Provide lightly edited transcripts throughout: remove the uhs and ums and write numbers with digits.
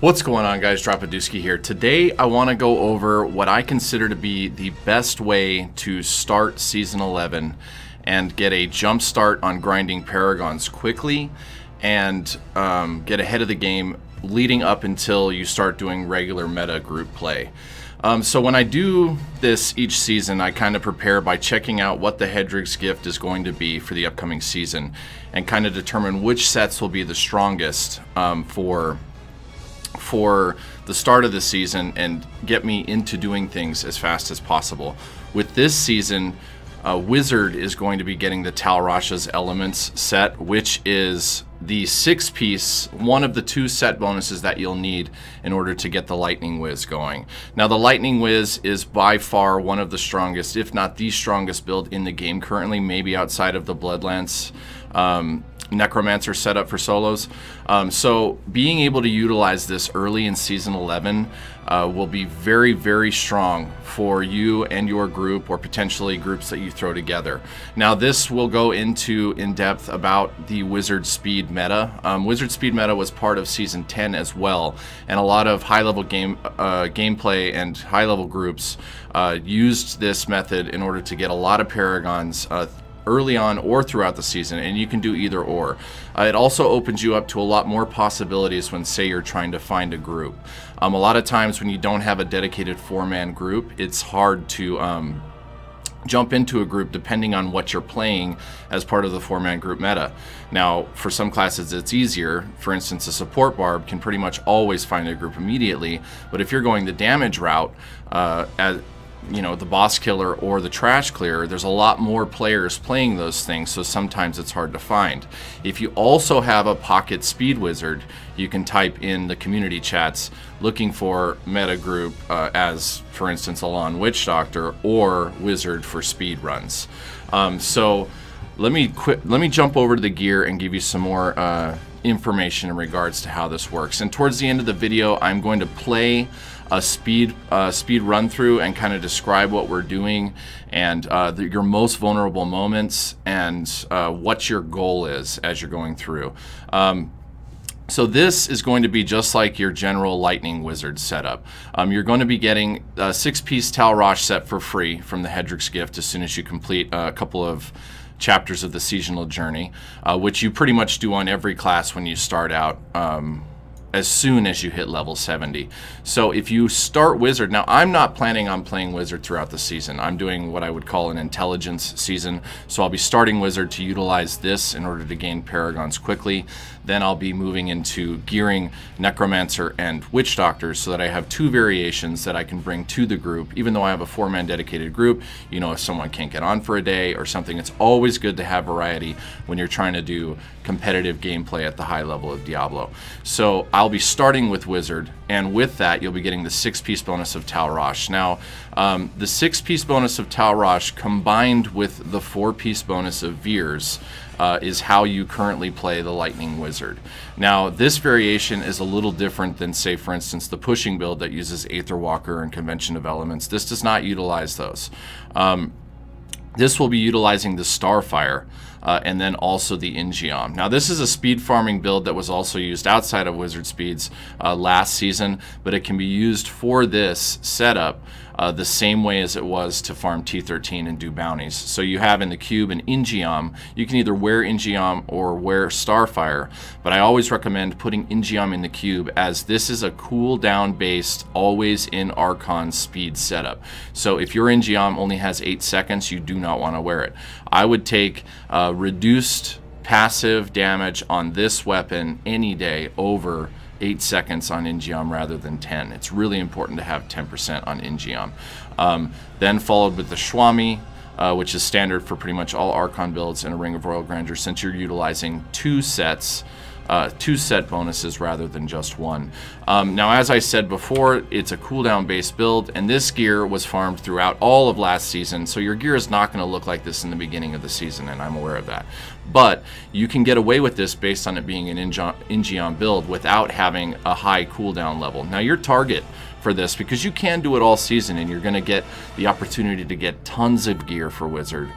What's going on, guys? Dropadooski here. Today I want to go over what I consider to be the best way to start Season 11 and get a jump start on grinding Paragons quickly and get ahead of the game leading up until you start doing regular meta group play. So when I do this each season, I kind of prepare by checking out what the Hedrig's gift is going to be for the upcoming season and kind of determine which sets will be the strongest for the start of the season and get me into doing things as fast as possible. With this season, Wizard is going to be getting the Tal Rasha's Elements set, which is the 6-piece, one of the 2 set bonuses that you'll need in order to get the Lightning Whiz going. Now, the Lightning Whiz is by far one of the strongest, if not the strongest build in the game currently, maybe outside of the Bloodlance Necromancer setup for solos. So being able to utilize this early in Season 11 will be very, very strong for you and your group, or potentially groups that you throw together. Now, this will go into in depth about the Wizard Speed meta. Wizard Speed meta was part of Season 10 as well, and a lot of high-level gameplay and high-level groups used this method in order to get a lot of Paragons early on or throughout the season, and you can do either or. It also opens you up to a lot more possibilities when, say, you're trying to find a group. A lot of times when you don't have a dedicated 4-man group, it's hard to jump into a group depending on what you're playing as part of the 4-man group meta. Now, for some classes it's easier. For instance, a support barb can pretty much always find a group immediately, but if you're going the damage route, you know, the boss killer or the trash clearer, there's a lot more players playing those things, so sometimes it's hard to find. If you also have a pocket speed wizard, you can type in the community chats looking for meta group as, for instance, a Lawn Witch Doctor or wizard for speed runs. So let me jump over to the gear and give you some more information in regards to how this works. And towards the end of the video, I'm going to play a speed run through and kind of describe what we're doing and your most vulnerable moments and what your goal is as you're going through. So this is going to be just like your general Lightning Wizard setup. You're going to be getting a 6-piece Tal Rasha set for free from the Hedrig's gift as soon as you complete a couple of chapters of the seasonal journey, which you pretty much do on every class when you start out as soon as you hit level 70. So if you start Wizard, now I'm not planning on playing Wizard throughout the season. I'm doing what I would call an intelligence season. So I'll be starting Wizard to utilize this in order to gain Paragons quickly. Then I'll be moving into gearing Necromancer and Witch Doctors so that I have 2 variations that I can bring to the group. Even though I have a 4-man dedicated group, you know, if someone can't get on for a day or something, it's always good to have variety when you're trying to do competitive gameplay at the high level of Diablo. So I'll be starting with Wizard, and with that you'll be getting the 6-piece bonus of Tal Rasha. Now, the 6-piece bonus of Tal Rasha combined with the 4-piece bonus of Veers is how you currently play the Lightning Wizard. Now, this variation is a little different than, say, for instance, the pushing build that uses Aetherwalker and Convention of Elements. This does not utilize those. This will be utilizing the Starfire and then also the Ingeom. Now, this is a speed farming build that was also used outside of Wizard Speeds last season, but it can be used for this setup the same way as it was to farm T13 and do bounties. So you have in the cube an Ingeom. You can either wear Ingeom or wear Starfire, but I always recommend putting Ingeom in the cube, as this is a cooldown based, always in Archon speed setup. So if your Ingeom only has 8 seconds, you do not want to wear it. I would take reduced passive damage on this weapon any day over 8 seconds on Ingeom rather than 10. It's really important to have 10% on Ingeom. Then followed with the Swami, which is standard for pretty much all Archon builds, and a Ring of Royal Grandeur, since you're utilizing 2 sets. 2 set bonuses rather than just 1. Now, as I said before, it's a cooldown based build, and this gear was farmed throughout all of last season, so your gear is not going to look like this in the beginning of the season, and I'm aware of that. But you can get away with this based on it being an Ingeom build without having a high cooldown level. Now, your target for this, because you can do it all season and you're going to get the opportunity to get tons of gear for Wizard.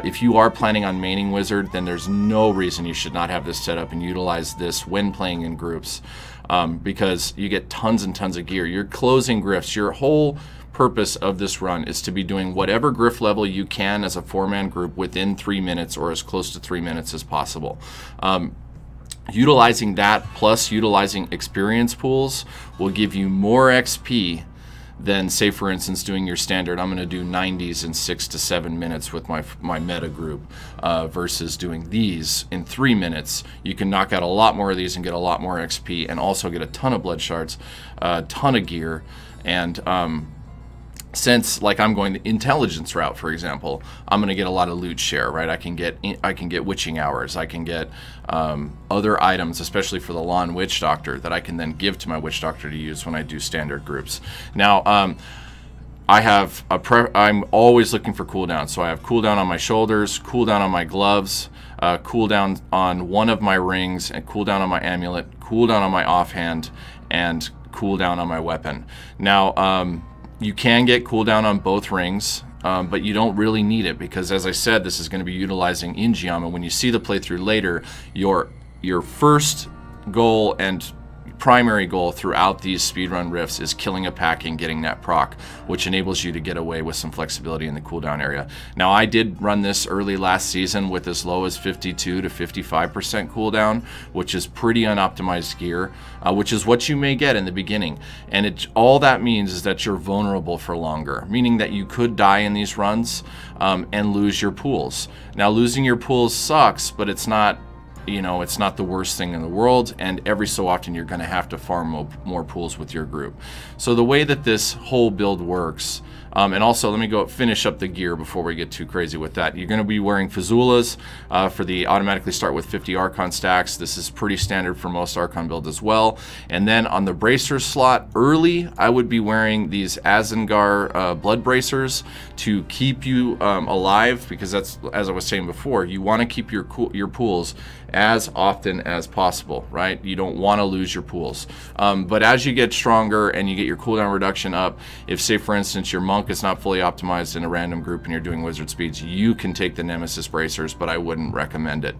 If you are planning on maining Wizard, then there's no reason you should not have this set up and utilize this when playing in groups. because you get tons and tons of gear. You're closing grifts. Your whole purpose of this run is to be doing whatever grift level you can as a 4-man group within 3 minutes or as close to 3 minutes as possible. Utilizing that plus utilizing experience pools will give you more XP than, say for instance, doing your standard. I'm going to do 90s in 6 to 7 minutes with my meta group versus doing these in 3 minutes. You can knock out a lot more of these and get a lot more XP and also get a ton of blood shards, a ton of gear, and since like I'm going the intelligence route, for example, I'm going to get a lot of loot share, right? I can get witching hours, I can get other items, especially for the Lawn Witch Doctor, that I can then give to my Witch Doctor to use when I do standard groups. Now, I'm always looking for cooldown, so I have cooldown on my shoulders, cooldown on my gloves, cooldown on one of my rings, and cooldown on my amulet, cooldown on my offhand, and cooldown on my weapon. Now, you can get cooldown on both rings, but you don't really need it because, as I said, this is going to be utilizing in Giamma. When you see the playthrough later, your first goal and primary goal throughout these speedrun rifts is killing a pack and getting that proc, which enables you to get away with some flexibility in the cooldown area. Now, I did run this early last season with as low as 52 to 55% cooldown, which is pretty unoptimized gear, which is what you may get in the beginning. And all that means is that you're vulnerable for longer, meaning that you could die in these runs and lose your pools. Now, losing your pools sucks, but it's not, you know, it's not the worst thing in the world, and every so often you're going to have to farm more pools with your group. So the way that this whole build works, and also let me go finish up the gear before we get too crazy with that. You're going to be wearing Fazulas for the automatically start with 50 Archon stacks. This is pretty standard for most Archon builds as well. And then on the bracers slot early, I would be wearing these Azengar blood bracers to keep you alive, because that's, as I was saying before, you want to keep your pools as often as possible, right? You don't want to lose your pools. But as you get stronger and you get your cooldown reduction up, if, say for instance, your monk is not fully optimized in a random group and you're doing wizard speeds, you can take the Nemesis bracers, but I wouldn't recommend it.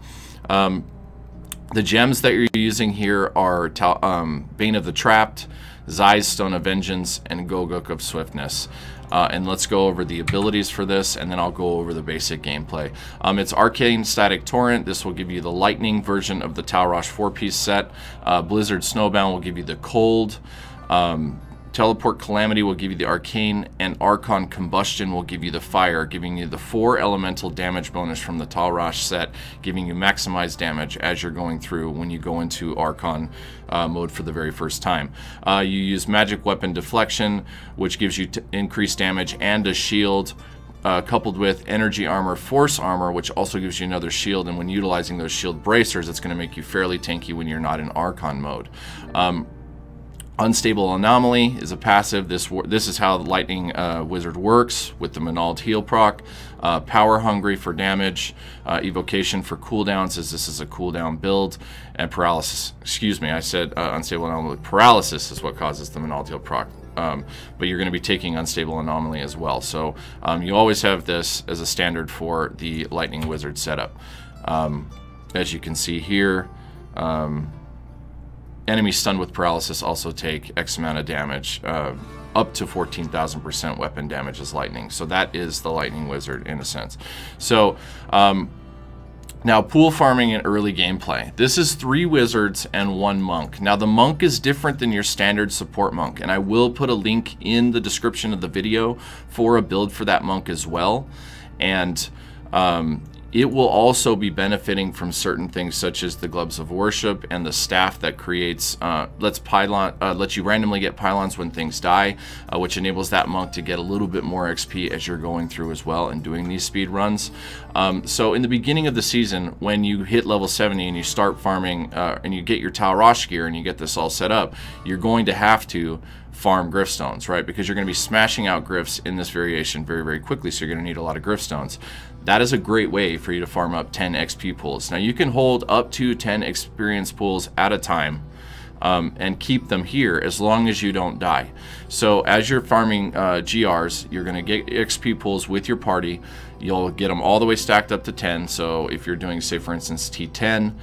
The gems that you're using here are Bane of the Trapped, Zai's Stone of Vengeance, and Gogok of Swiftness. And let's go over the abilities for this, and then I'll go over the basic gameplay. It's Arcane Static Torrent. This will give you the lightning version of the Talrosh 4-piece set. Blizzard Snowbound will give you the cold. Teleport Calamity will give you the arcane, and Archon Combustion will give you the fire, giving you the 4 elemental damage bonus from the Talrosh set, giving you maximized damage as you're going through when you go into Archon mode for the very first time. You use Magic Weapon Deflection, which gives you increased damage and a shield, coupled with Energy Armor, Force Armor, which also gives you another shield, and when utilizing those shield bracers, it's going to make you fairly tanky when you're not in Archon mode. Unstable Anomaly is a passive. This is how the Lightning Wizard works with the Manald Heal proc. Power Hungry for damage. Evocation for cooldowns, as this is a cooldown build. And Paralysis. Excuse me, I said Unstable Anomaly. Paralysis is what causes the Manald Heal proc. But you're going to be taking Unstable Anomaly as well. So you always have this as a standard for the Lightning Wizard setup. As you can see here, enemies stunned with paralysis also take X amount of damage, up to 14,000% weapon damage as lightning. So that is the Lightning Wizard in a sense. So now pool farming in early gameplay. This is 3 wizards and 1 monk. Now the monk is different than your standard support monk, and I will put a link in the description of the video for a build for that monk as well. And it will also be benefiting from certain things such as the Gloves of Worship and the staff that creates, lets you randomly get pylons when things die, which enables that monk to get a little bit more XP as you're going through as well and doing these speed runs. So in the beginning of the season, when you hit level 70 and you start farming and you get your Talrosh gear and you get this all set up, you're going to have to farm Gryff Stones, right? Because you're going to be smashing out Gryffs in this variation very, very quickly, so you're going to need a lot of Gryff Stones. That is a great way for you to farm up 10 XP pools. Now you can hold up to 10 experience pools at a time, and keep them here as long as you don't die. So as you're farming GRs, you're going to get XP pools with your party. You'll get them all the way stacked up to 10. So if you're doing, say for instance, T10,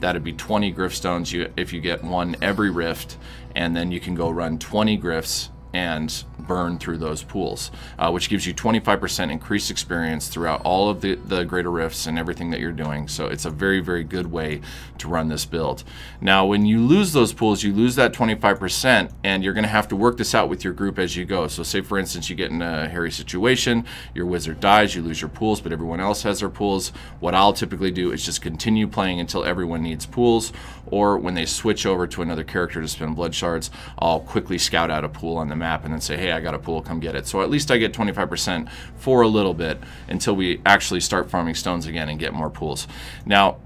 that'd be 20 Gryph stones if you get one every rift, and then you can go run 20 Gryphs and burn through those pools, which gives you 25% increased experience throughout all of the greater rifts and everything that you're doing. So it's a very, very good way to run this build. Now, when you lose those pools, you lose that 25%, and you're going to have to work this out with your group as you go. So say, for instance, you get in a hairy situation, your wizard dies, you lose your pools, but everyone else has their pools. What I'll typically do is just continue playing until everyone needs pools, or when they switch over to another character to spend blood shards, I'll quickly scout out a pool on the map and then say, hey, I got a pool, come get it. So at least I get 25% for a little bit until we actually start farming stones again and get more pools. Now,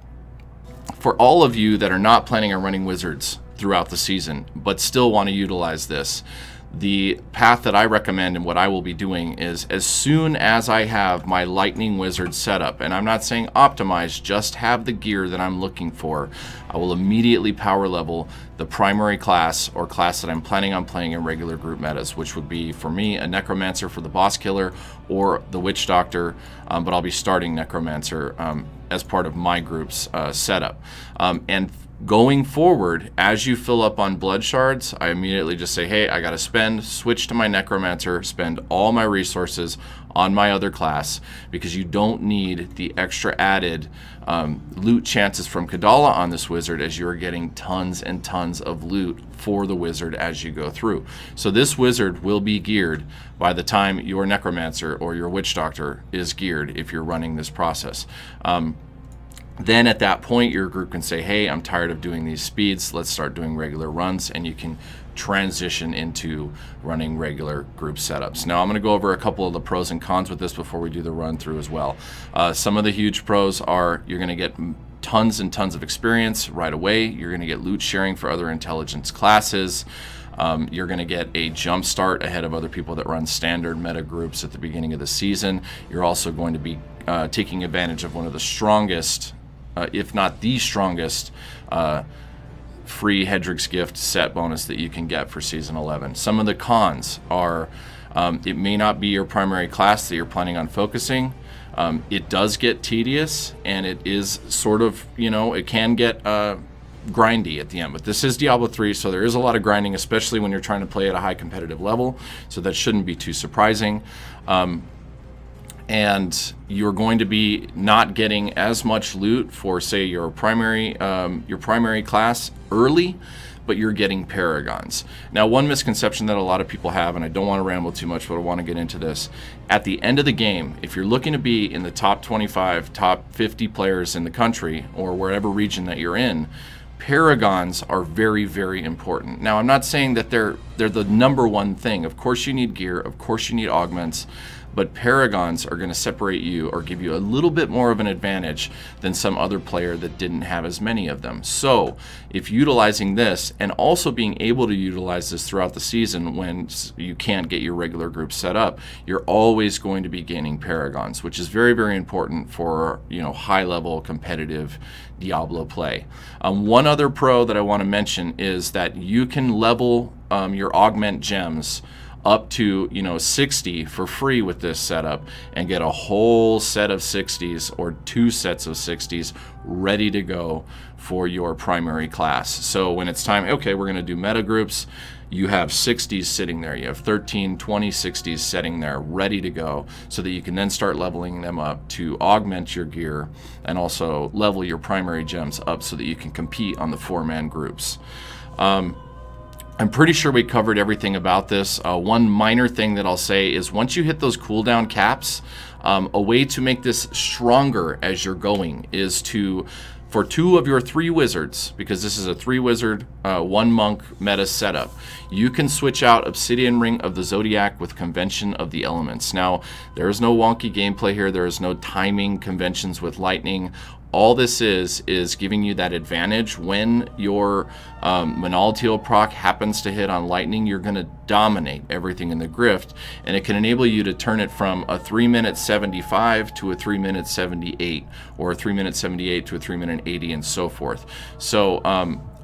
for all of you that are not planning on running wizards throughout the season but still want to utilize this, the path that I recommend and what I will be doing is, as soon as I have my lightning wizard set up, and I'm not saying optimize, just have the gear that I'm looking for, I will immediately power level the primary class or class that I'm planning on playing in regular group metas, which would be for me a necromancer for the boss killer or the witch doctor, but I'll be starting necromancer as part of my group's setup. And going forward, as you fill up on blood shards, I immediately just say, hey, I gotta switch to my necromancer, spend all my resources on my other class, because you don't need the extra added loot chances from Kadala on this wizard, as you're getting tons and tons of loot for the wizard as you go through. So this wizard will be geared by the time your necromancer or your witch doctor is geared if you're running this process. Then at that point, your group can say, hey, I'm tired of doing these speeds, let's start doing regular runs, and you can transition into running regular group setups. Now I'm going to go over a couple of the pros and cons with this before we do the run through as well. Some of the huge pros are you're going to get tons and tons of experience right away. You're going to get loot sharing for other intelligence classes. You're going to get a jump start ahead of other people that run standard meta groups at the beginning of the season. You're also going to be taking advantage of one of the strongest, if not the strongest, free Hedrig's Gift set bonus that you can get for Season 11. Some of the cons are it may not be your primary class that you're planning on focusing. It does get tedious, and it is sort of, you know, it can get grindy at the end. But this is Diablo 3, so there is a lot of grinding, especially when you're trying to play at a high competitive level, so that shouldn't be too surprising. And you're going to be not getting as much loot for, say, your primary class early, but you're getting paragons. Now, one misconception that a lot of people have, and I don't want to ramble too much, but I want to get into this. At the end of the game, if you're looking to be in the top 25, top 50 players in the country, or wherever region that you're in, paragons are very, very important. Now, I'm not saying that they're the number one thing. Of course you need gear, of course you need augments, but paragons are going to separate you or give you a little bit more of an advantage than some other player that didn't have as many of them. So if utilizing this, and also being able to utilize this throughout the season when you can't get your regular group set up, you're always going to be gaining paragons, which is very, very important for, you know, high level competitive Diablo play. One other pro that I want to mention is that you can level your augment gems up to, you know, 60 for free with this setup, and get a whole set of 60s or 2 sets of 60s ready to go for your primary class. So when it's time, okay, we're going to do meta groups, you have 60s sitting there, you have 13, 20 60s sitting there ready to go, so that you can then start leveling them up to augment your gear and also level your primary gems up so that you can compete on the 4-man groups. I'm pretty sure we covered everything about this. One minor thing that I'll say is, once you hit those cooldown caps, a way to make this stronger as you're going is to, for 2 of your 3 wizards, because this is a 3 wizard, 1 monk meta setup, you can switch out Obsidian Ring of the Zodiac with Convention of the Elements. Now, there is no wonky gameplay here. There is no timing conventions with lightning. All this is giving you that advantage when your Monaltiel proc happens to hit on lightning. You're going to dominate everything in the Grift, and it can enable you to turn it from a 3-minute 75 to a 3-minute 78, or a 3-minute 78 to a 3-minute 80, and so forth. So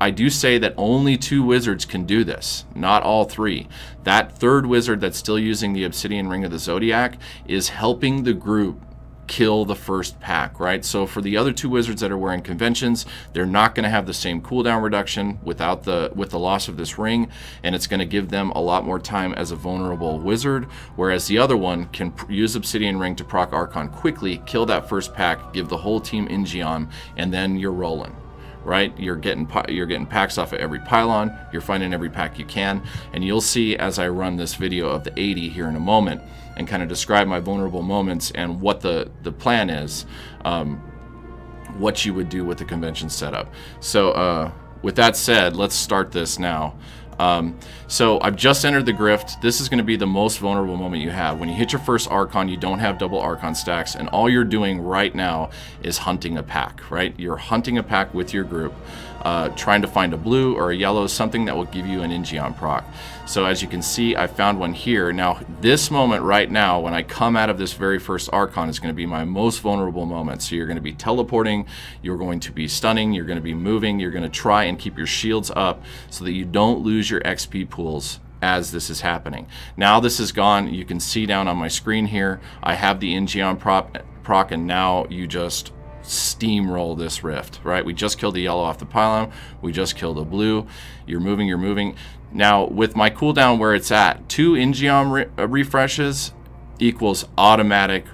I do say that only 2 wizards can do this, not all 3. That 3rd wizard that's still using the Obsidian Ring of the Zodiac is helping the group kill the first pack, right? So for the other 2 wizards that are wearing conventions, they're not going to have the same cooldown reduction with the loss of this ring, and it's going to give them a lot more time as a vulnerable wizard, whereas the other one can use Obsidian Ring to proc Archon quickly, kill that first pack, give the whole team Ingeon, and then you're rolling. Right, you're getting packs off of every pylon, you're finding every pack you can, and you'll see as I run this video of the 80 here in a moment and kind of describe my vulnerable moments and what the plan is, what you would do with the convention setup. So with that said, let's start this now. So I've just entered the Grift. This is going to be the most vulnerable moment you have. When you hit your first Archon, you don't have double Archon stacks, and all you're doing right now is hunting a pack, right? You're hunting a pack with your group, trying to find a blue or a yellow, something that will give you an Ingeon proc. So as you can see, I found one here. Now, this moment right now, when I come out of this very first Archon, is going to be my most vulnerable moment. So you're going to be teleporting, you're going to be stunning, you're going to be moving, you're going to try and keep your shields up so that you don't lose your XP pools as this is happening. Now this is gone. You can see down on my screen here, I have the Ingeon proc, and now you just steamroll this rift, right? We just killed the yellow off the pylon, we just killed a blue, you're moving, you're moving. Now with my cooldown where it's at, 2 Ingeon refreshes equals automatic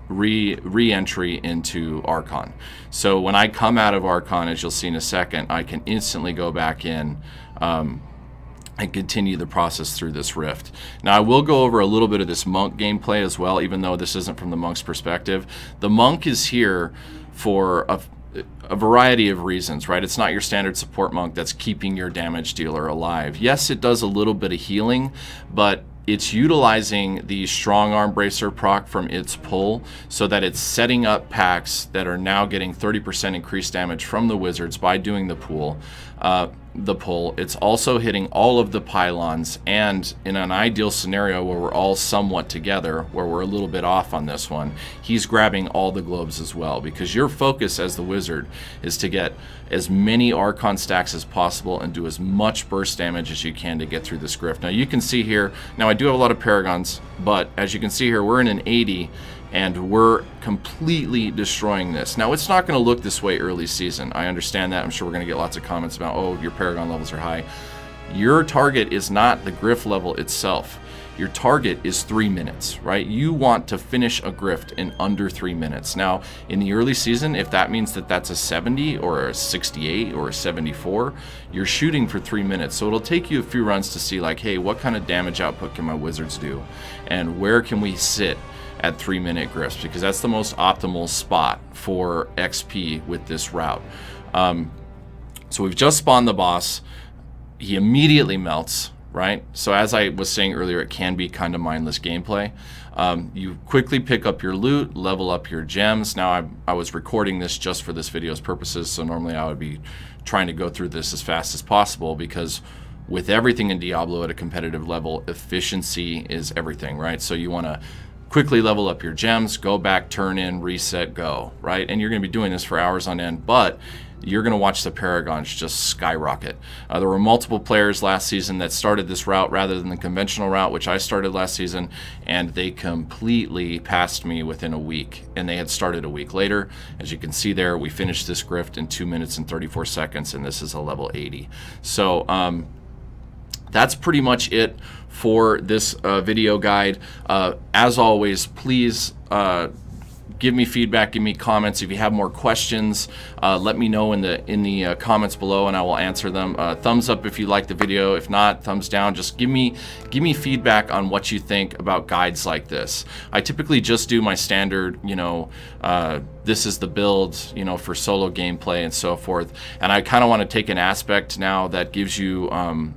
re-entry into Archon. So when I come out of Archon, as you'll see in a second, I can instantly go back in and continue the process through this rift. Now I will go over a little bit of this monk gameplay as well, even though this isn't from the monk's perspective. The monk is here for a variety of reasons, right? It's not your standard support monk that's keeping your damage dealer alive. Yes, it does a little bit of healing, but it's utilizing the strong arm bracer proc from its pull so that it's setting up packs that are now getting 30% increased damage from the wizards by doing the pull. It's also hitting all of the pylons, and in an ideal scenario where we're all somewhat together, where we're a little bit off on this one, he's grabbing all the globes as well, because your focus as the wizard is to get as many Archon stacks as possible and do as much burst damage as you can to get through this Grift. Now you can see here, now I do have a lot of Paragons, but as you can see here, we're in an 80 and we're completely destroying this. Now it's not going to look this way early season. I understand that. I'm sure we're going to get lots of comments about, oh, your Paragon levels are high. Your target is not the Grift level itself. Your target is 3 minutes, right? You want to finish a Grift in under 3 minutes. Now, in the early season, if that means that that's a 70 or a 68 or a 74, you're shooting for 3 minutes. So it'll take you a few runs to see like, hey, what kind of damage output can my wizards do? And where can we sit at 3-minute Grifts? Because that's the most optimal spot for XP with this route. So we've just spawned the boss. He immediately melts, right? So as I was saying earlier, it can be kind of mindless gameplay. You quickly pick up your loot, level up your gems. Now I was recording this just for this video's purposes, so normally I would be trying to go through this as fast as possible, because with everything in Diablo at a competitive level, efficiency is everything, right? So you want to quickly level up your gems, go back, turn in, reset, go, right? And you're going to be doing this for hours on end, but you're going to watch the Paragons just skyrocket. There were multiple players last season that started this route rather than the conventional route, which I started last season, and they completely passed me within a week, and they had started a week later. As you can see there, we finished this Grift in 2 minutes and 34 seconds, and this is a level 80. So that's pretty much it for this video guide. As always, please give me feedback, give me comments. If you have more questions, let me know in the comments below, and I will answer them. Thumbs up if you like the video. If not, thumbs down. Just give me feedback on what you think about guides like this. I typically just do my standard, you know, this is the build, you know, for solo gameplay and so forth. And I kind of want to take an aspect now that gives you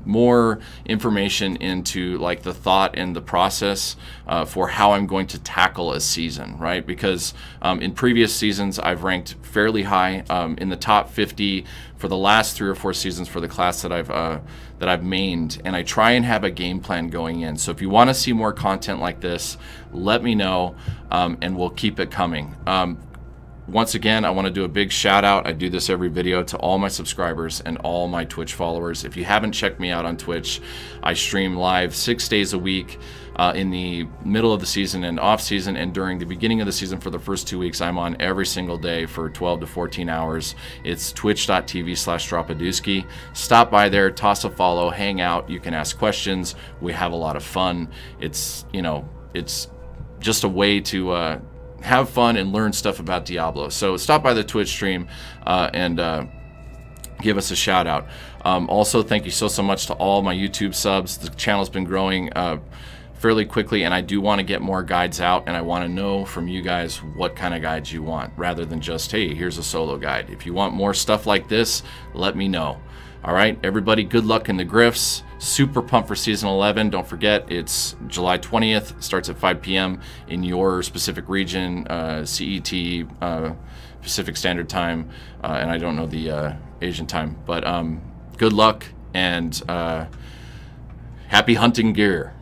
more information into like the thought and the process for how I'm going to tackle a season, right? Because in previous seasons, I've ranked fairly high, in the top 50 for the last 3 or 4 seasons for the class that I've mained, and I try and have a game plan going in. So if you want to see more content like this, let me know, and we'll keep it coming. once again, I want to do a big shout out. I do this every video to all my subscribers and all my Twitch followers. If you haven't checked me out on Twitch, I stream live 6 days a week in the middle of the season and off season, and during the beginning of the season for the first 2 weeks, I'm on every single day for 12 to 14 hours. It's twitch.tv/Dropaduski. Stop by there, toss a follow, hang out. You can ask questions. We have a lot of fun. It's, you know, it's just a way to have fun and learn stuff about Diablo. So stop by the Twitch stream and give us a shout out. Also, thank you so much to all my YouTube subs. The channel's been growing fairly quickly, and I do want to get more guides out, and I want to know from you guys what kind of guides you want, rather than just, hey, here's a solo guide. If you want more stuff like this, let me know. All right, everybody, good luck in the grifts. Super pumped for Season 11. Don't forget, it's July 20th. Starts at 5 p.m. in your specific region, CET, Pacific Standard Time, and I don't know the Asian time. But good luck, and happy hunting gear.